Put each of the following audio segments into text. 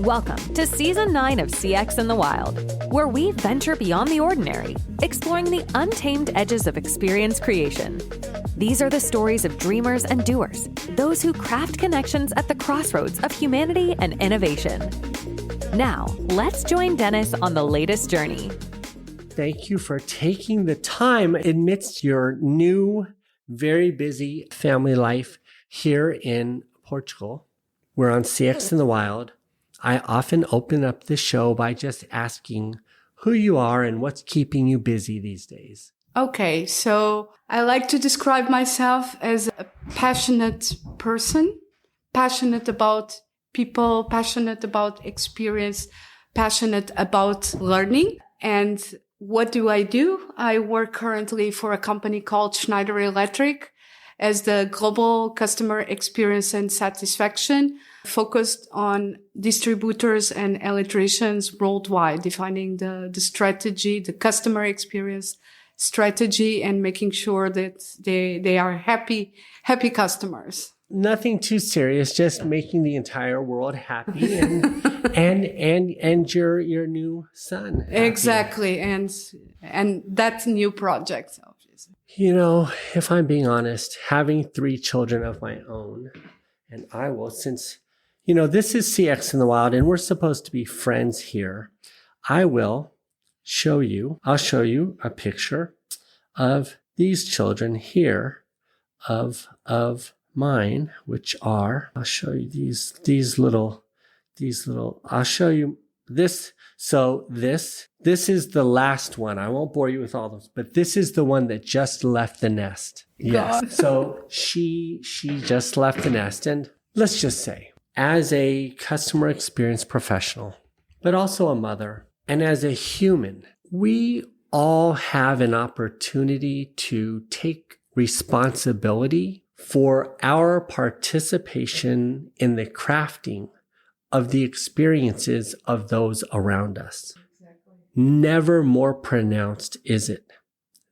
Welcome to Season 9 of CX in the Wild, where we venture beyond the ordinary, exploring the untamed edges of experience creation. These are the stories of dreamers and doers, those who craft connections at the crossroads of humanity and innovation. Now, let's join Dennis on the latest journey. Thank you for taking the time amidst your new, very busy family life here in Portugal. We're on CX in the Wild. I often open up the show by just asking who you are and what's keeping you busy these days. Okay, so I like to describe myself as a passionate person, passionate about people, passionate about experience, passionate about learning. And what do? I work currently for a company called Schneider Electric as the global customer experience and satisfaction, focused on distributors and electricians worldwide, defining the strategy, the customer experience strategy, and making sure that they are happy customers. Nothing too serious, just making the entire world happy and your new son happy. Exactly, and that new project, obviously. You know, if I'm being honest, having 3 children of my own, and I will, since, you know, this is CX in the Wild and we're supposed to be friends here, I'll show you a picture of these children here of mine, which are, I'll show you these little, I'll show you this. So this is the last one. I won't bore you with all those, but this is the one that just left the nest. Yes. God. So she just left the nest. And let's just say, as a customer experience professional, but also a mother, and as a human, we all have an opportunity to take responsibility for our participation in the crafting of the experiences of those around us. Exactly. Never more pronounced is it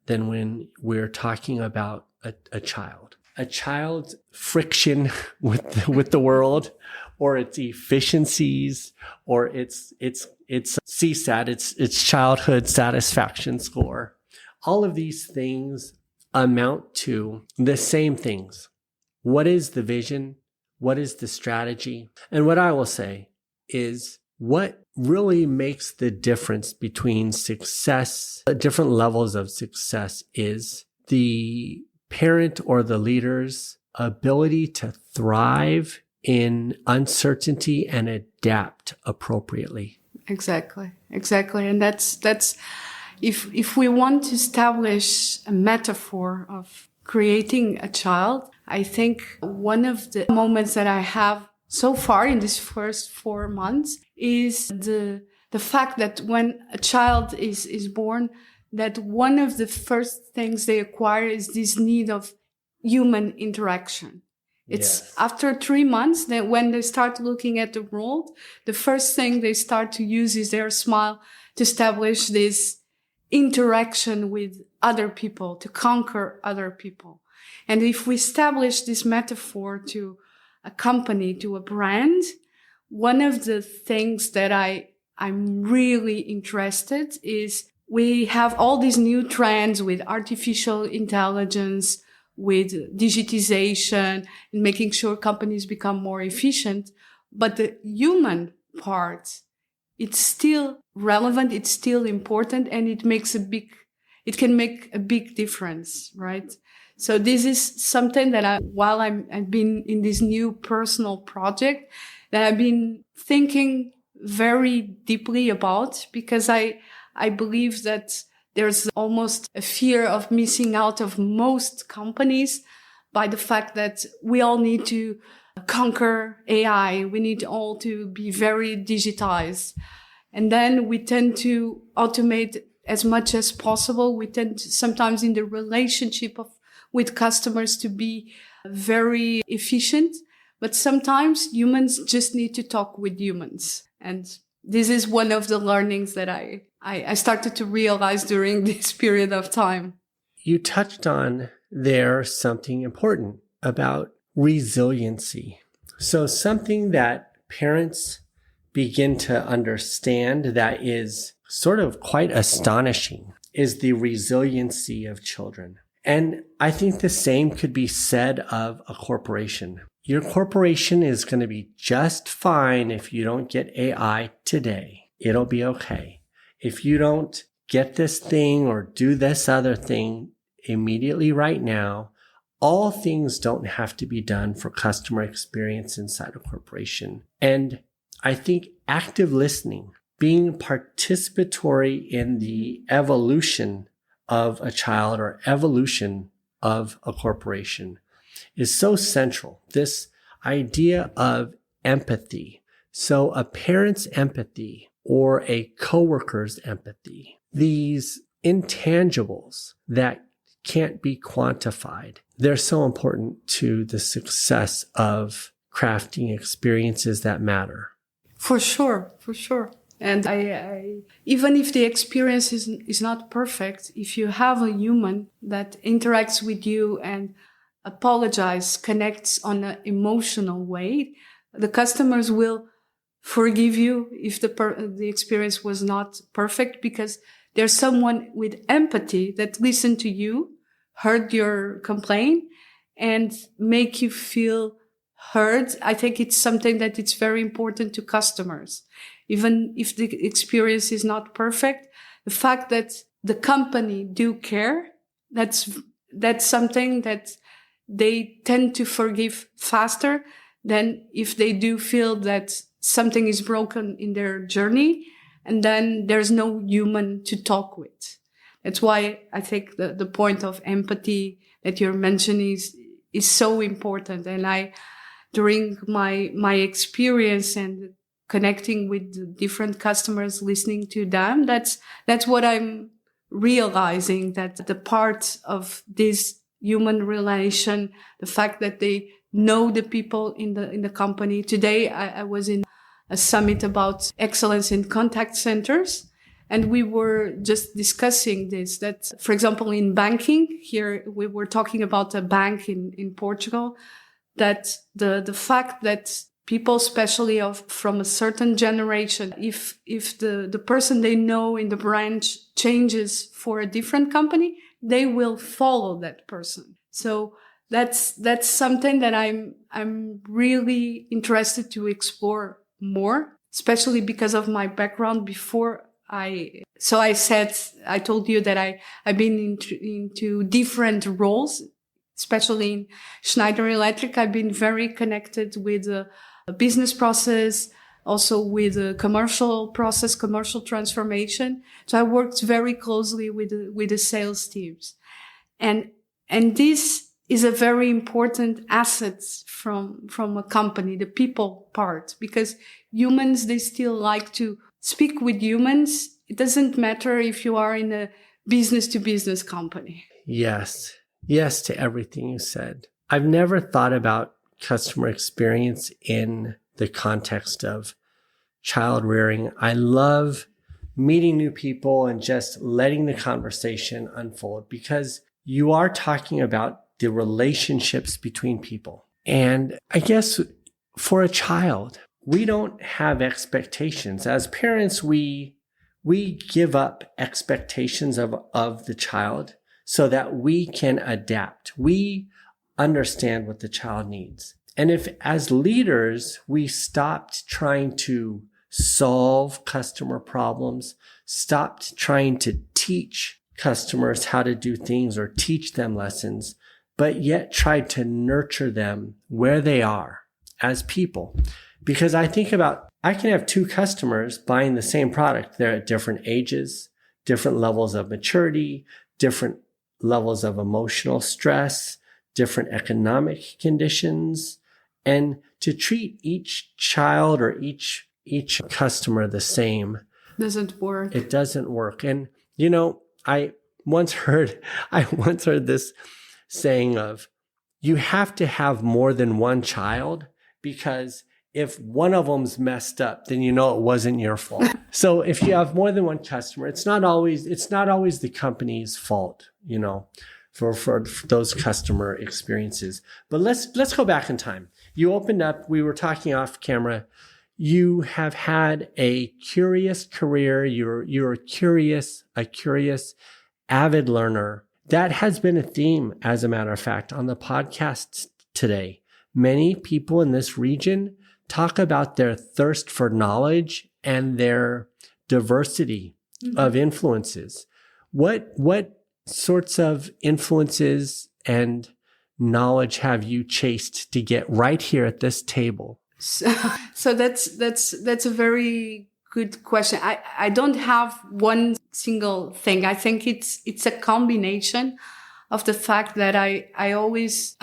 than when we're talking about a child. A child's friction with the world, or its efficiencies, or its CSAT, its childhood satisfaction score. All of these things amount to the same things. What is the vision? What is the strategy? And what I will say is what really makes the difference between success, different levels of success, is the parent or the leader's ability to thrive in uncertainty and adapt appropriately. Exactly. And that's if we want to establish a metaphor of creating a child, I think one of the moments that I have so far in these first 4 months is the fact that when a child is born, that one of the first things they acquire is this need of human interaction. It's after 3 months that when they start looking at the world, the first thing they start to use is their smile to establish this interaction with other people, to conquer other people. And if we establish this metaphor to a company, to a brand, one of the things that I'm really interested is we have all these new trends with artificial intelligence, with digitization, and making sure companies become more efficient. But the human part, it's still relevant, it's still important, and it can make a big difference, right? So this is something that while I've been in this new personal project, that I've been thinking very deeply about, because I believe that there's almost a fear of missing out of most companies by the fact that we all need to conquer AI. We need all to be very digitized. And then we tend to automate as much as possible. We tend to, sometimes in the relationship with customers, to be very efficient. But sometimes humans just need to talk with humans. And this is one of the learnings that I started to realize during this period of time. You touched on there something important about resiliency. So something that parents begin to understand that is sort of quite astonishing is the resiliency of children. And I think the same could be said of a corporation. Your corporation is going to be just fine if you don't get AI today. It'll be okay. If you don't get this thing or do this other thing immediately right now, all things don't have to be done for customer experience inside a corporation. And I think active listening, being participatory in the evolution of a child or evolution of a corporation is so central. This idea of empathy. So a parent's empathy or a coworker's empathy, these intangibles that can't be quantified, they're so important to the success of crafting experiences that matter. For sure, for sure. And I even if the experience is not perfect, if you have a human that interacts with you and apologizes, connects on an emotional way, the customers will forgive you if the experience was not perfect, because there's someone with empathy that listened to you, heard your complaint, and make you feel heard. I think it's something that it's very important to customers. Even if the experience is not perfect, the fact that the company do care, that's something that they tend to forgive faster than if they do feel that something is broken in their journey and then there's no human to talk with. That's why I think the point of empathy that you're mentioning is so important. And during my experience and connecting with different customers, listening to them, that's what I'm realizing, that the part of this human relation, the fact that they know the people in the company. Today, I was in a summit about excellence in contact centers, and we were just discussing this, that, for example, in banking, here we were talking about a bank in Portugal, that the fact that people, especially from a certain generation, if the person they know in the branch changes for a different company, they will follow that person. So that's something that I'm really interested to explore more, especially because of my background before. I told you that I've been into different roles, especially in Schneider Electric. I've been very connected with a business process, also with a commercial process, commercial transformation. So I worked very closely with the sales teams. And this is a very important asset from a company, the people part, because humans, they still like to speak with humans. It doesn't matter if you are in a business to business company. Yes. Yes to everything you said. I've never thought about customer experience in the context of child rearing. I love meeting new people and just letting the conversation unfold, because you are talking about the relationships between people. And I guess for a child, we don't have expectations. As parents, we give up expectations of the child so that we can adapt. We understand what the child needs. And if as leaders, we stopped trying to solve customer problems, stopped trying to teach customers how to do things or teach them lessons, but yet tried to nurture them where they are as people. Because I think about, I can have two customers buying the same product. They're at different ages, different levels of maturity, different levels of emotional stress, different economic conditions. And to treat each child or each customer the same doesn't work. It doesn't work. And, I once heard this saying of, you have to have more than one child, because if one of them's messed up, then it wasn't your fault. So if you have more than one customer, it's not always the company's fault, for those customer experiences. But let's go back in time. You opened up, we were talking off camera. you have had a curious career. You're a curious, avid learner. That has been a theme, as a matter of fact, on the podcast today. Many people in this region talk about their thirst for knowledge and their diversity of influences. What sorts of influences and knowledge have you chased to get right here at this table? So that's a very good question. I don't have one single thing. I think it's a combination of the fact that I always,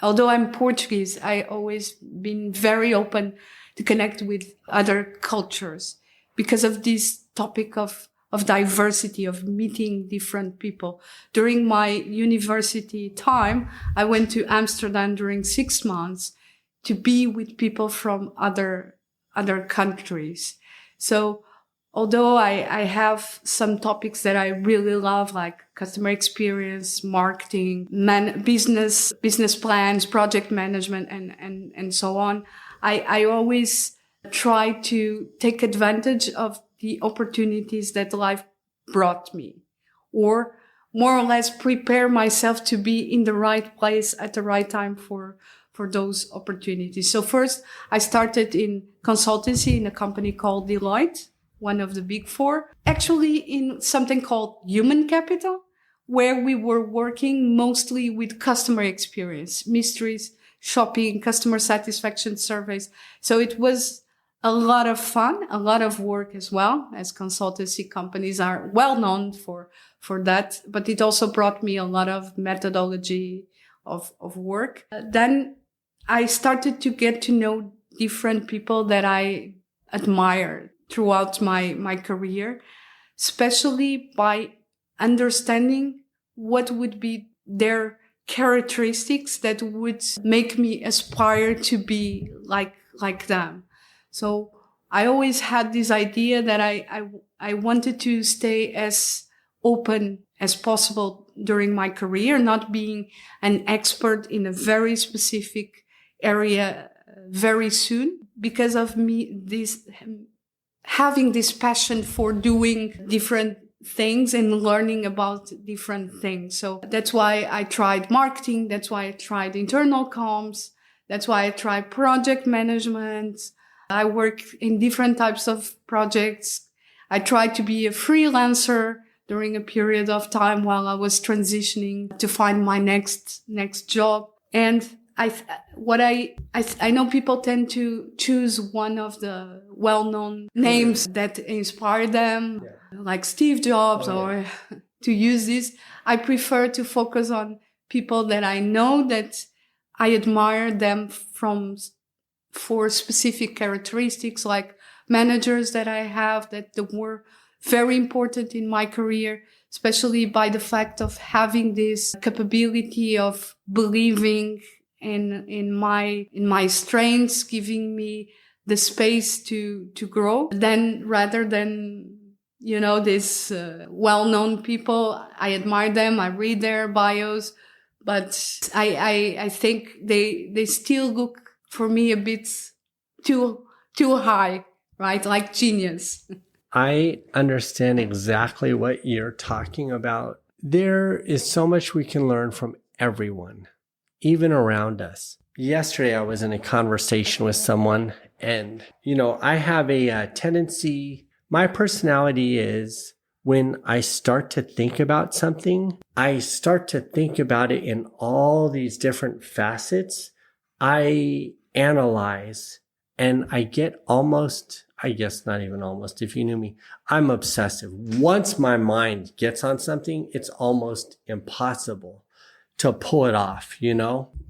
although I'm Portuguese, I always been very open to connect with other cultures because of this topic of diversity, of meeting different people. During my university time, I went to Amsterdam during 6 months to be with people from other countries. So although I have some topics that I really love, like customer experience, marketing, business plans, project management, and so on, I always try to take advantage of the opportunities that life brought me, or more or less prepare myself to be in the right place at the right time for those opportunities. So first, I started in consultancy in a company called Deloitte, one of the big four, actually in something called human capital, where we were working mostly with customer experience, mysteries, shopping, customer satisfaction surveys. So it was a lot of fun, a lot of work as well, as consultancy companies are well known for that. But it also brought me a lot of methodology of work. Then I started to get to know different people that I admired throughout my career, especially by understanding what would be their characteristics that would make me aspire to be like them. So I always had this idea that I wanted to stay as open as possible during my career, not being an expert in a very specific area very soon, because of me, having this passion for doing different things and learning about different things. So that's why I tried marketing. That's why I tried internal comms. That's why I tried project management. I work in different types of projects. I tried to be a freelancer during a period of time while I was transitioning to find my next job. And I know people tend to choose one of the well-known names that inspire them, like Steve Jobs, or to use this. I prefer to focus on people that I know, that I admire them for specific characteristics, like managers that I have that were very important in my career, especially by the fact of having this capability of believing in my strengths, giving me the space to grow. Then rather than, these well-known people, I admire them, I read their bios, but I think they still look for me a bit too high, right? Like genius. I understand exactly what you're talking about. There is so much we can learn from everyone, even around us. Yesterday, I was in a conversation with someone, and, I have a tendency, my personality is, when I start to think about something, I start to think about it in all these different facets. I analyze, and I get almost, I guess not even almost, if you knew me, I'm obsessive. Once my mind gets on something, it's almost impossible to pull it off,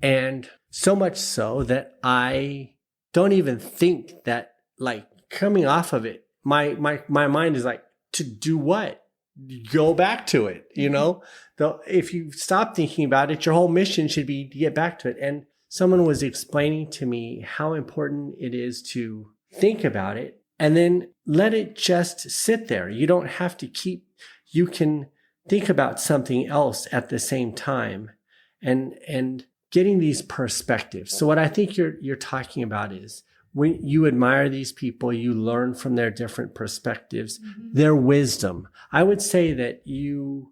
And so much so that I don't even think that, like, coming off of it, my mind is like, to do what? Go back to it, Though if you stop thinking about it, your whole mission should be to get back to it. And someone was explaining to me how important it is to think about it and then let it just sit there. You don't have to you can think about something else at the same time and getting these perspectives. So what I think you're talking about is when you admire these people, you learn from their different perspectives, their wisdom. I would say that you've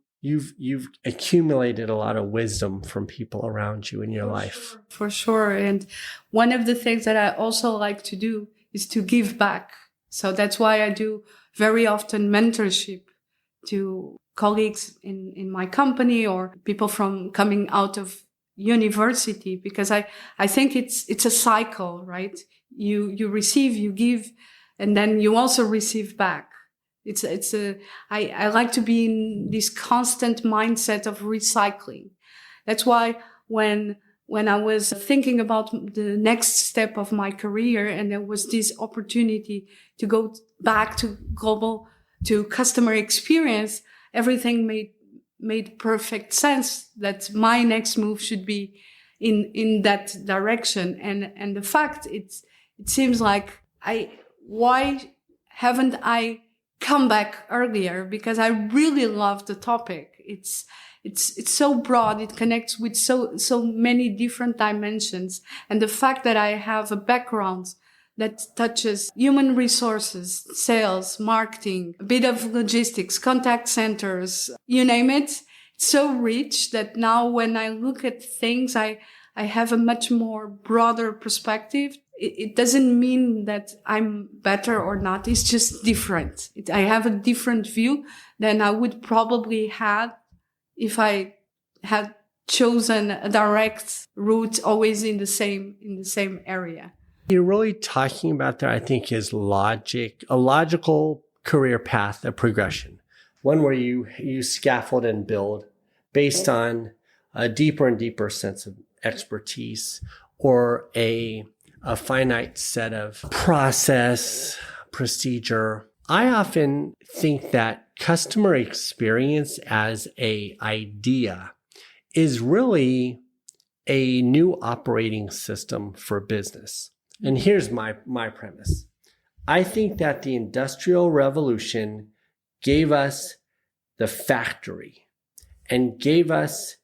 accumulated a lot of wisdom from people around you in your life. Sure. For sure. And one of the things that I also like to do is to give back. So that's why I do very often mentorship to colleagues in my company or people from coming out of university, because I think it's a cycle, right? You receive, you give, and then you also receive back. I like to be in this constant mindset of recycling. That's why when I was thinking about the next step of my career and there was this opportunity to go back to customer experience, everything made perfect sense that my next move should be in that direction. And the fact it seems like why haven't I come back earlier? Because I really love the topic. It's so broad. It connects with so many different dimensions. And the fact that I have a background that touches human resources, sales, marketing, a bit of logistics, contact centers, you name it. It's so rich that now when I look at things, I have a much more broader perspective. It doesn't mean that I'm better or not. It's just different. I have a different view than I would probably have if I had chosen a direct route always in the same area. You're really talking about there, I think, is logic, a logical career path, a progression, one where you scaffold and build based on a deeper and deeper sense of expertise or a finite set of process, procedure. I often think that customer experience as an idea is really a new operating system for business. And here's my premise. I think that the Industrial Revolution gave us the factory and gave us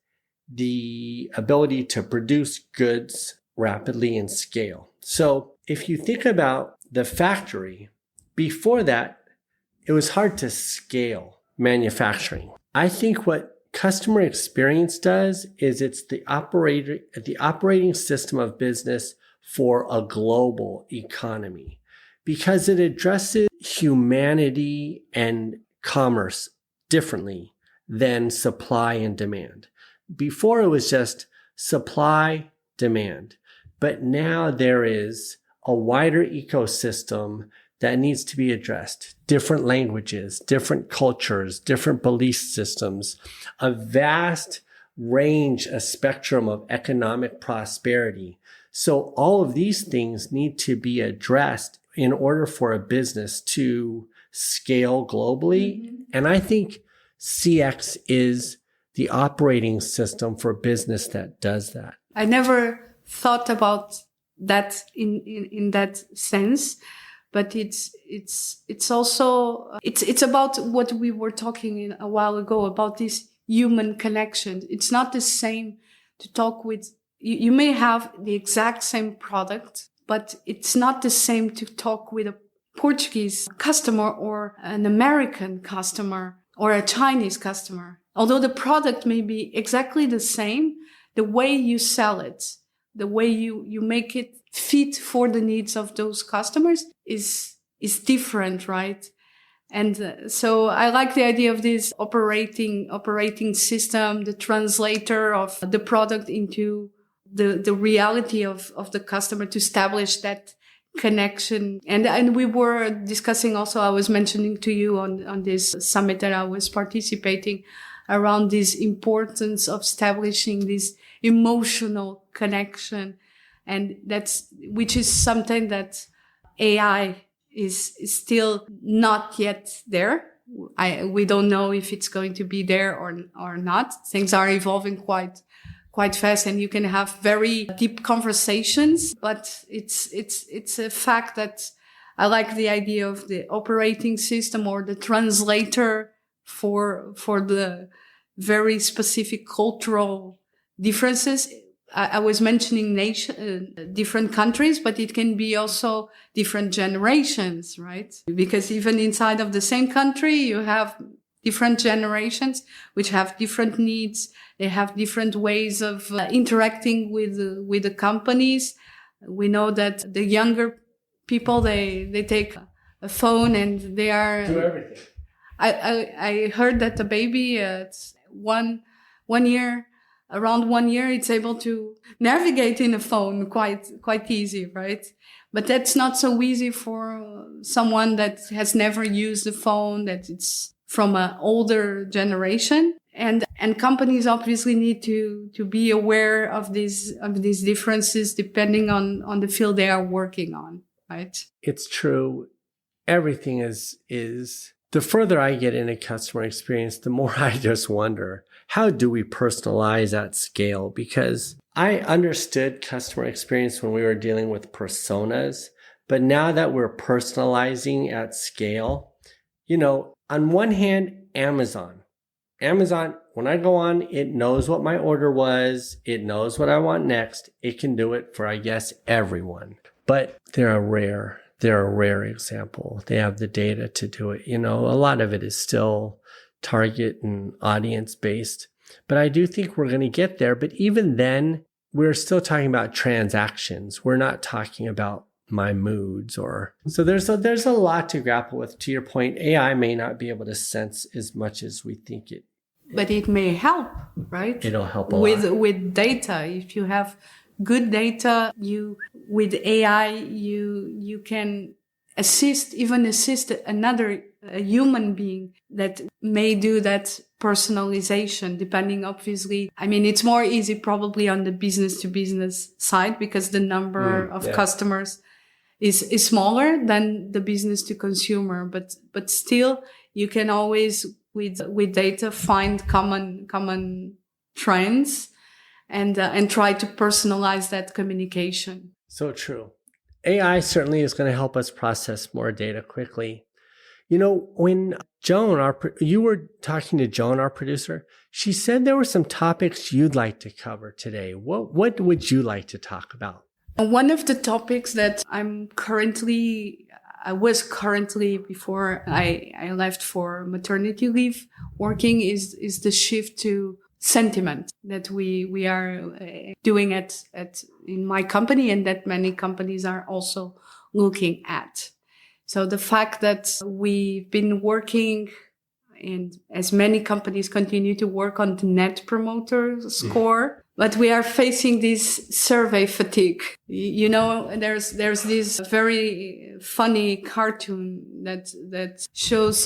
the ability to produce goods rapidly and scale. So if you think about the factory, before that, it was hard to scale manufacturing. I think what customer experience does is it's the operating system of business for a global economy because it addresses humanity and commerce differently than supply and demand. Before it was just supply, demand, but now there is a wider ecosystem that needs to be addressed. Different languages, different cultures, different belief systems, a vast range, a spectrum of economic prosperity. So all of these things need to be addressed in order for a business to scale globally. Mm-hmm. And I think CX is the operating system for business that does that. I never thought about that in that sense, but it's also it's about what we were talking a while ago about this human connection. It's not the same to talk with. You may have the exact same product, but it's not the same to talk with a Portuguese customer or an American customer or a Chinese customer. Although the product may be exactly the same, the way you sell it, the way you make it fit for the needs of those customers is different, right? And so I like the idea of this operating system, the translator of the product into the reality of the customer to establish that connection. And we were discussing also, I was mentioning to you on this summit that I was participating around this importance of establishing this emotional connection. And which is something that AI is still not yet there. We don't know if it's going to be there or not. Things are evolving quite fast, and you can have very deep conversations, but it's a fact that I like the idea of the operating system or the translator for the very specific cultural differences. I was mentioning different countries, but it can be also different generations, right? Because even inside of the same country, you have different generations which have different needs. They have different ways of interacting with the companies. We know that the younger people, they take a phone and they are do everything. I heard that the baby, it's one year, around 1 year, it's able to navigate in a phone quite easy, right? But that's not so easy for someone that has never used a phone, that it's from an older generation. And companies obviously need to be aware of these differences depending on the field they are working on, right? It's true. Everything is the further I get into customer experience, the more I just wonder, how do we personalize at scale? Because I understood customer experience when we were dealing with personas, but now that we're personalizing at scale, on one hand, Amazon, when I go on, it knows what my order was. It knows what I want next. It can do it for, I guess, everyone. But they're a rare example. They have the data to do it. A lot of it is still target and audience based. But I do think we're going to get there. But even then, we're still talking about transactions. We're not talking about my moods so there's a lot to grapple with. To your point, AI may not be able to sense as much as we think it. But it may help, right? It'll help a lot. With data. If you have good data, with AI, you can assist another human being that may do that personalization, depending, obviously. I mean, it's more easy probably on the business to business side because the number of customers is smaller than the business to consumer, but still you can always with data find common trends and try to personalize that communication. So true. AI certainly is going to help us process more data quickly. When Joan, you were talking to Joan, our producer, she said there were some topics you'd like to cover today. What would you like to talk about? One of the topics that I was currently before I left for maternity leave working is the shift to sentiment that we are doing in my company and that many companies are also looking at. So the fact that we've been working, and as many companies continue to work on the Net Promoter Score, but we are facing this survey fatigue. There's this very funny cartoon that shows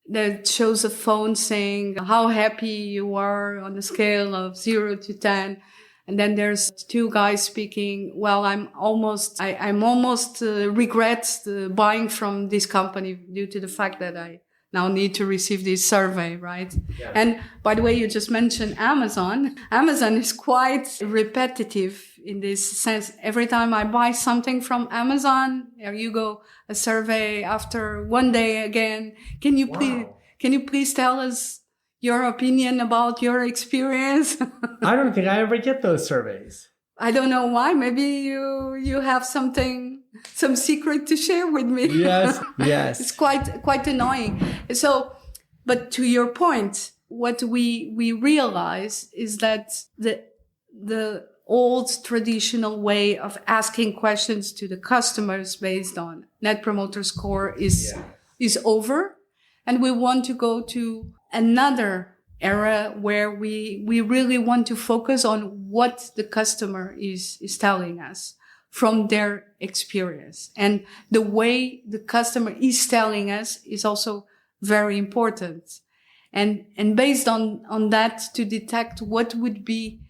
that shows a phone saying how happy you are on a scale of 0 to 10. And then there's two guys speaking, well, I'm almost regret buying from this company due to the fact that I now need to receive this survey, right? Yeah. And by the way, you just mentioned Amazon. Amazon is quite repetitive in this sense. Every time I buy something from Amazon, there you go, a survey after one day again. Can you please tell us your opinion about your experience? I don't think I ever get those surveys. I don't know why. Maybe you have some secret to share with me. Yes. It's quite annoying. So, but to your point, what we realize is that the old traditional way of asking questions to the customers based on Net Promoter Score is over, and we want to go to another era where we really want to focus on what the customer is telling us from their experience. And the way the customer is telling us is also very important. And based on that, to detect what would be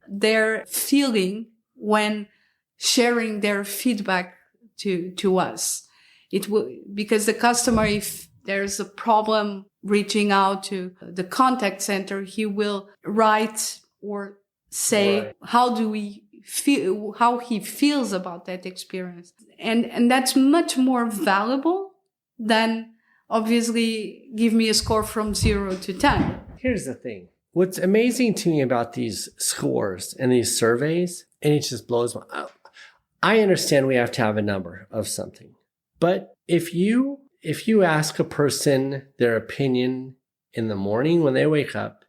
their feeling when sharing their feedback to us. Because the customer, if there's a problem reaching out to the contact center, he will write or say how he feels about that experience. And that's much more valuable than obviously give me a score from 0 to 10. Here's the thing. what's amazing to me about these scores and these surveys, and it just blows my, I understand we have to have a number of something, but if you ask a person their opinion in the morning when they wake up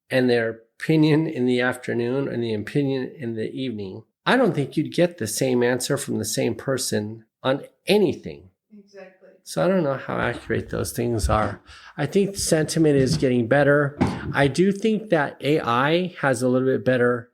and their opinion in the afternoon and the opinion in the evening, I don't think you'd get the same answer from the same person on anything. Exactly. So I don't know how accurate those things are. I think sentiment is getting better. I do think that AI has a little bit better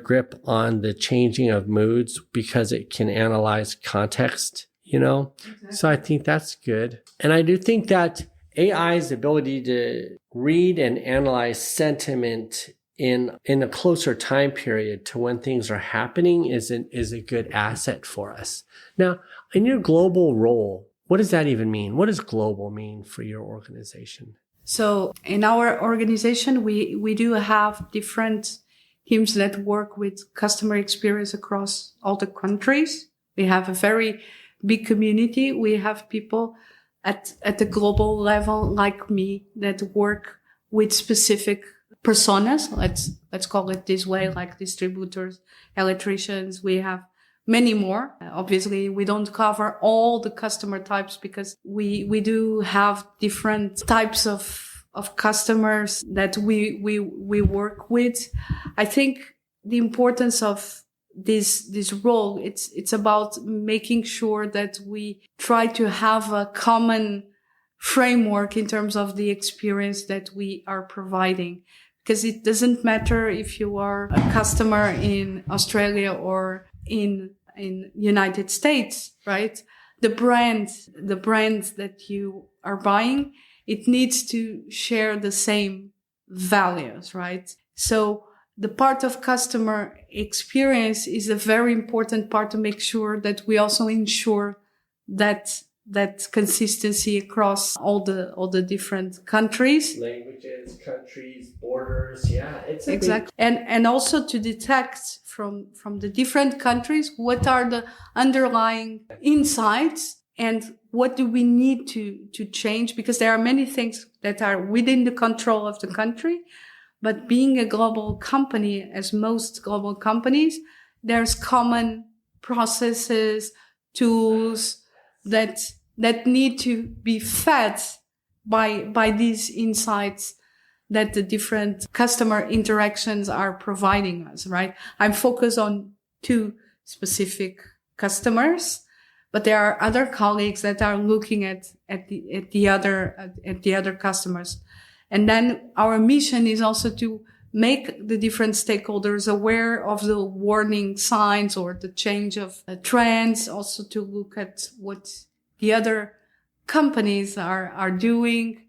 grip on the changing of moods because it can analyze context, Exactly. So I think that's good. And I do think that AI's ability to read and analyze sentiment in a closer time period to when things are happening is a good asset for us. Now, in your global role, what does that even mean? What does global mean for your organization? So in our organization, we do have different teams that work with customer experience across all the countries. We have a very big community. We have people at the global level like me that work with specific personas. Let's call it this way, like distributors, electricians. We have many more. Obviously, we don't cover all the customer types because we do have different types of customers that we work with. I think the importance of this role, it's about making sure that we try to have a common framework in terms of the experience that we are providing. Because it doesn't matter if you are a customer in Australia or in United States, right? The brand that you are buying, it needs to share the same values, right? So the part of customer experience is a very important part to make sure that we also ensure that consistency across all the different countries. Languages, countries, borders. Yeah, it's exactly. And also to detect from the different countries what are the underlying insights and what do we need to change, because there are many things that are within the control of the country. But being a global company, as most global companies, there's common processes, tools that need to be fed by these insights that the different customer interactions are providing us, right? I'm focused on 2 specific customers, but there are other colleagues that are looking at the other customers. And then our mission is also to make the different stakeholders aware of the warning signs or the change of trends, also to look at what the other companies are doing.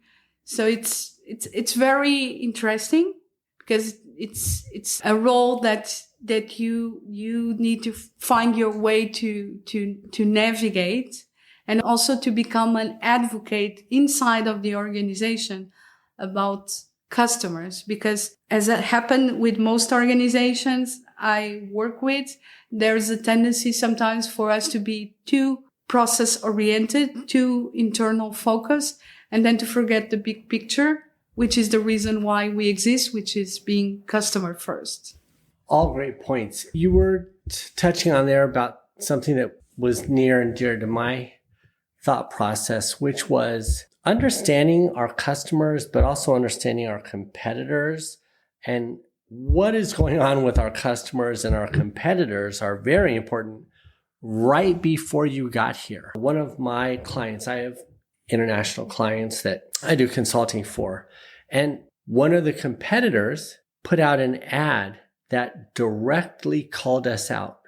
So it's very interesting because it's a role that you need to find your way to navigate, and also to become an advocate inside of the organization about customers. Because as it happened with most organizations I work with, there's a tendency sometimes for us to be too process oriented, too internal focused, and then to forget the big picture, which is the reason why we exist, which is being customer first. All great points. You were touching on there about something that was near and dear to my thought process, which was understanding our customers, but also understanding our competitors. And what is going on with our customers and our competitors are very important right before you got here. One of my clients, I have international clients that I do consulting for, and one of the competitors put out an ad that directly called us out,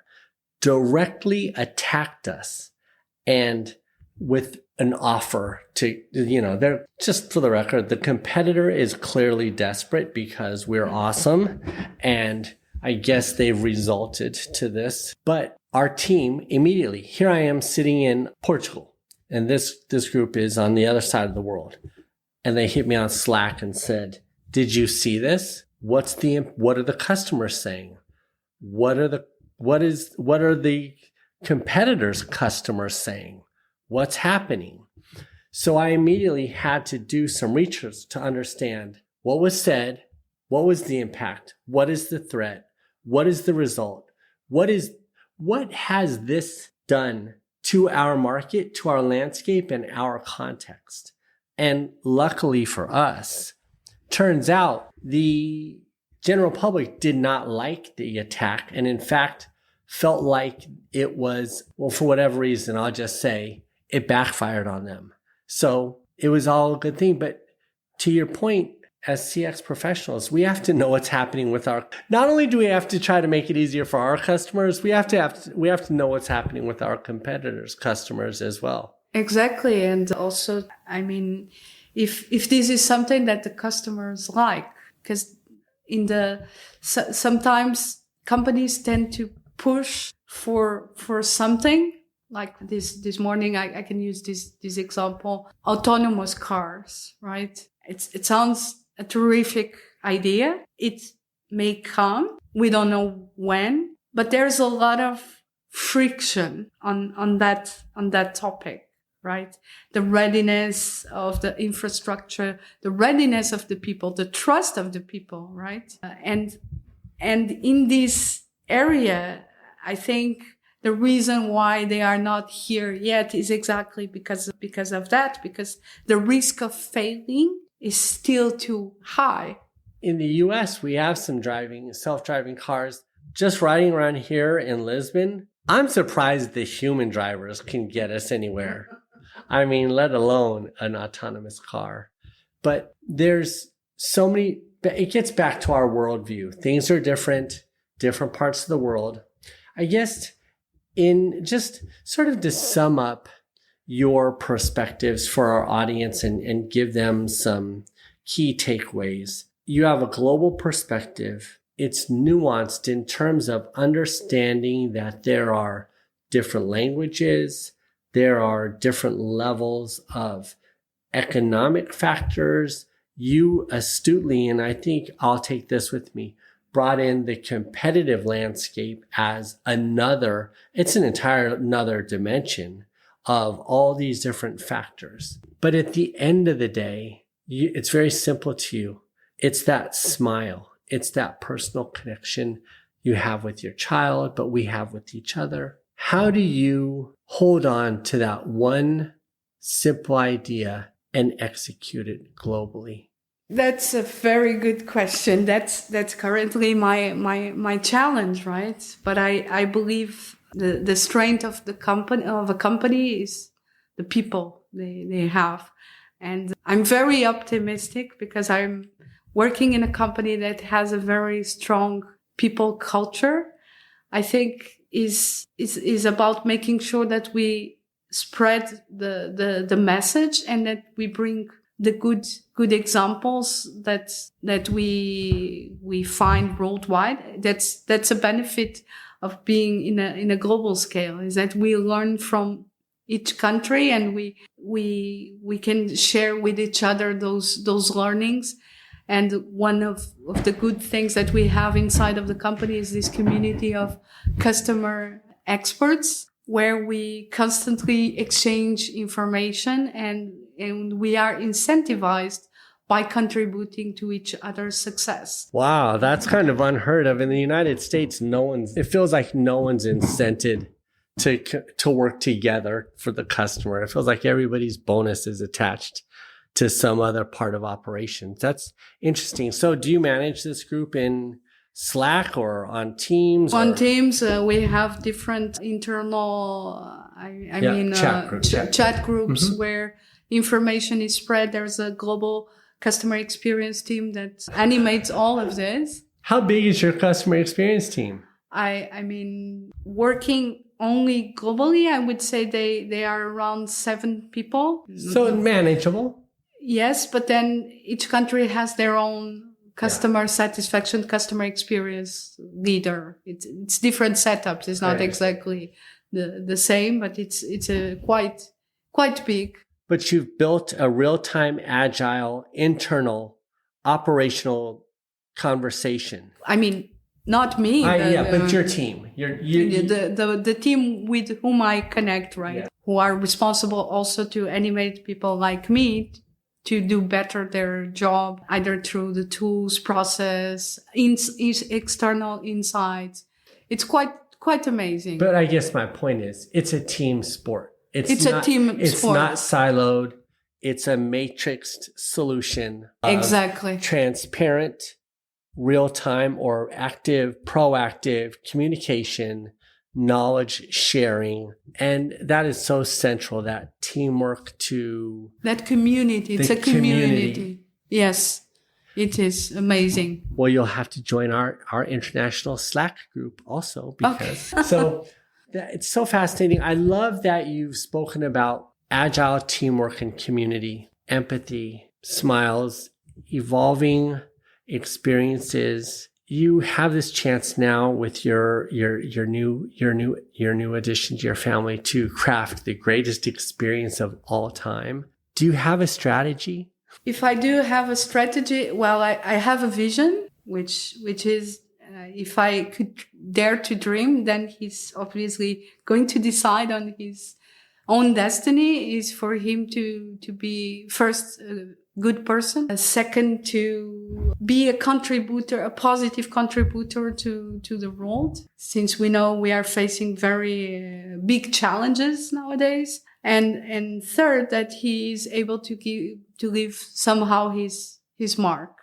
directly attacked us, and with an offer to, they're just for the record, the competitor is clearly desperate because we're awesome. And I guess they've resulted to this. But our team immediately, here I am sitting in Portugal, and this group is on the other side of the world. And they hit me on Slack and said, did you see this? What are the customers saying? What are the competitors' customers saying? What's happening? So I immediately had to do some research to understand what was said, What was the impact? What is the threat? What is the result? What has this done to our market, to our landscape, and our context? And luckily for us, turns out the general public did not like the attack, and in fact felt like it was, well, for whatever reason, I'll just say it backfired on them. So it was all a good thing. But to your point, as CX professionals, we have to know what's happening with not only do we have to try to make it easier for our customers, we have to know what's happening with our competitors' customers as well. Exactly. And also, I mean, if this is something that the customers like, because sometimes companies tend to push for something like this morning. I can use this example, autonomous cars, right? It sounds a terrific idea. It may come. We don't know when, but there's a lot of friction on that topic, right? The readiness of the infrastructure, the readiness of the people, the trust of the people, right? And in this area, I think the reason why they are not here yet is exactly because of that, because the risk of failing is still too high. In the US, we have some self-driving cars. Just riding around here in Lisbon, I'm surprised the human drivers can get us anywhere. I mean, let alone an autonomous car. But there's so many, it gets back to our worldview. Things are different parts of the world. I guess in just sort of to sum up your perspectives for our audience and give them some key takeaways. You have a global perspective. It's nuanced in terms of understanding that there are different languages, there are different levels of economic factors. You astutely, and I think I'll take this with me, brought in the competitive landscape as it's an entire another dimension of all these different factors. But at the end of the day, it's very simple to you. It's that smile. It's that personal connection you have with your child, but we have with each other. How do you hold on to that one simple idea and execute it globally? That's a very good question. That's currently my challenge, right? But I believe the strength of a company is the people they have. And I'm very optimistic because I'm working in a company that has a very strong people culture. I think is about making sure that we spread the message and that we bring the good examples that we find worldwide. That's a benefit of being in a global scale, is that we learn from each country and we can share with each other those learnings. And one of the good things that we have inside of the company is this community of customer experts where we constantly exchange information and we are incentivized by contributing to each other's success. Wow, that's kind of unheard of. In the United States, it feels like no one's incented to work together for the customer. It feels like everybody's bonus is attached to some other part of operations. That's interesting. So do you manage this group in Slack or on Teams? On Teams, we have different internal, chat groups mm-hmm. where information is spread. There's a global customer experience team that animates all of this. How big is your customer experience team? I mean, working only globally, I would say they are around 7 people. So manageable. Yes, but then each country has their own customer satisfaction, customer experience leader. It's different setups. It's not exactly the same, but it's a quite big. But you've built a real-time, agile, internal, operational conversation. I mean, not me. But your team. The team with whom I connect, right? Yeah. Who are responsible also to animate people like me to do better their job, either through the tools, process, external insights. It's quite amazing. But I guess my point is, it's a team sport. It's a team sport. It's not siloed. It's a matrixed solution. Exactly. Transparent, real-time or active, proactive communication, knowledge sharing. And that is so central, that teamwork to... That community. It's a community. Yes, it is amazing. Well, you'll have to join our international Slack group also because... Okay. So it's so fascinating. I love that you've spoken about agile teamwork and community, empathy, smiles, evolving experiences. You have this chance now with your new addition to your family to craft the greatest experience of all time. Do you have a strategy? If I do have a strategy, well, I have a vision, which is if I could dare to dream, then he's obviously going to decide on his own destiny. Is for him to be first a good person, second to be a contributor, a positive contributor to the world, since we know we are facing very big challenges nowadays, and third that he is able to leave somehow his mark.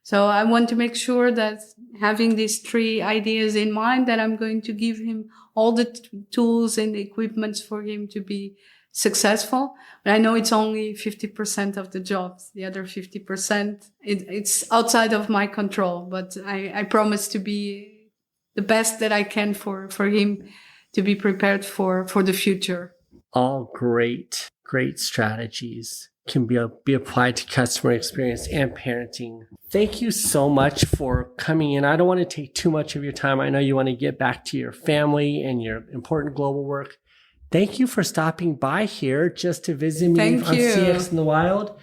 So I want to make sure that having these three ideas in mind, that I'm going to give him all the tools and the equipments for him to be successful. But I know it's only 50% of the job. The other 50%, it's outside of my control. But I promise to be the best that I can for him to be prepared for the future. All great strategies can be applied to customer experience and parenting. Thank you so much for coming in. I don't want to take too much of your time. I know you want to get back to your family and your important global work. Thank you for stopping by here just to visit me on CX in the Wild.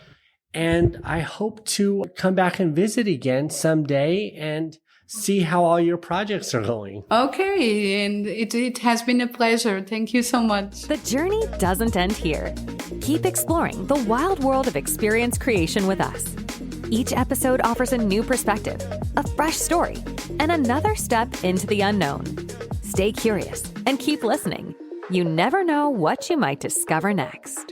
And I hope to come back and visit again someday and see how all your projects are going. Okay, and it has been a pleasure. Thank you so much. The journey doesn't end here. Keep exploring the wild world of experience creation with us. Each episode offers a new perspective, a fresh story, and another step into the unknown. Stay curious and keep listening. You never know what you might discover next.